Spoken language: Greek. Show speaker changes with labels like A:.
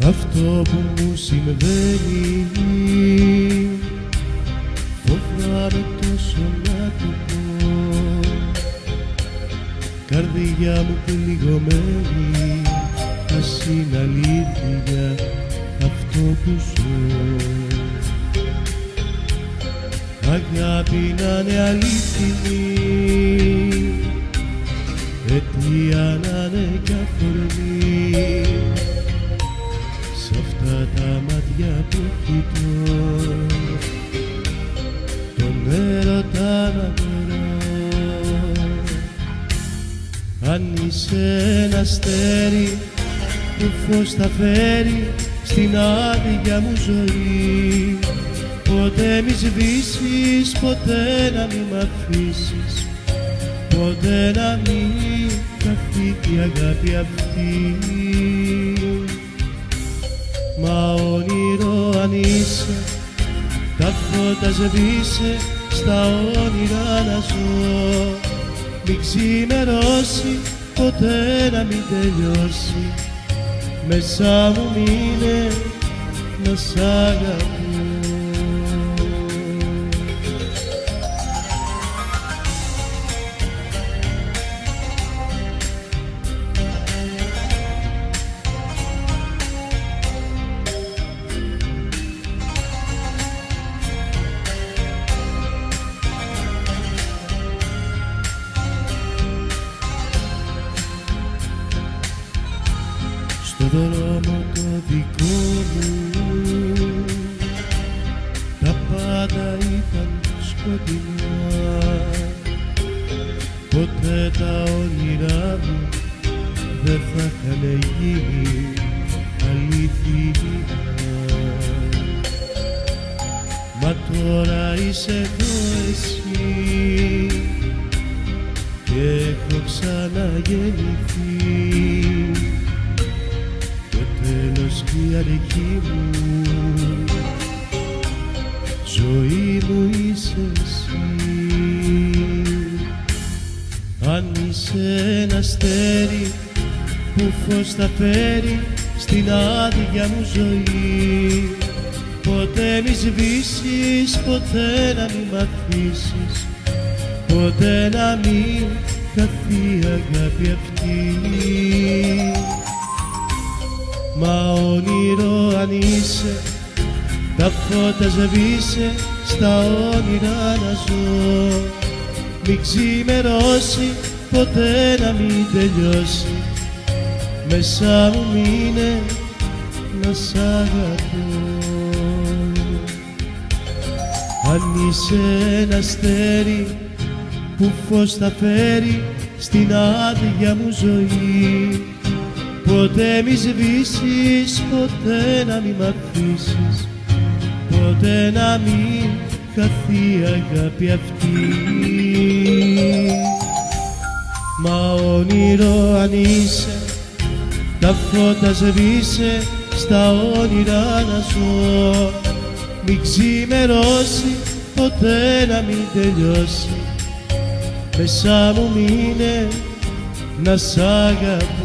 A: Αυτό που μου συμβαίνει φοβάμαι τόσο να το πω. Καρδιά μου πληγωμένη, ας είναι αλήθεια αυτό που ζω. Αγάπη να είναι αλήθινη, αιτία να είναι κι αφορμή. Σ' αυτά τα μάτια που κοιτώ, τον έρωτα να βρω. Αν είσαι ένα αστέρι που φως θα φέρει στην άδεια μου ζωή, ποτέ μη σβήσεις, ποτέ να μη μ' αφήσεις, ποτέ να μην χαθεί η αγάπη αυτή. Μα όνειρο αν είσαι, τα φώτα σβήσε, στα όνειρα να ζω. Μη ξημερώσει, ποτέ να μην τελειώσει, μέσα μου μείνε να σ' αγαπώ. Στο δρόμο το δικό μου τα πάντα ήταν σκοτεινά. Ποτέ τα όνειρά μου δεν θα είχαν γίνει αλήθεια. Μα τώρα είσαι εδώ εσύ και έχω ξαναγεννηθεί. Τέλος κι η αρχή μου, ζωή μου είσαι εσύ. Αν είσαι ένα αστέρι που φως θα φέρει στην άδεια μου ζωή, ποτέ μη σβήσεις, ποτέ να μη μ' αφήσεις, ποτέ να μην χαθεί η αγάπη αυτή. Μα όνειρο αν είσαι, τα φώτα σβήσε, στα όνειρα να ζω. Μη ξημερώσει, ποτέ να μην τελειώσει, μέσα μου μείνε να σ' αγαπώ. Αν είσαι ένα αστέρι που φως θα φέρει στην άδεια μου ζωή, ποτέ μη σβήσεις, ποτέ να μη μ' αφήσεις, ποτέ να μην χαθεί η αγάπη αυτή. Μα όνειρο αν είσαι, τα φώτα σβήσε, στα όνειρα να ζω. Μη ξημερώσει, ποτέ να μην τελειώσει, μέσα μου μείνε να σ' αγαπώ.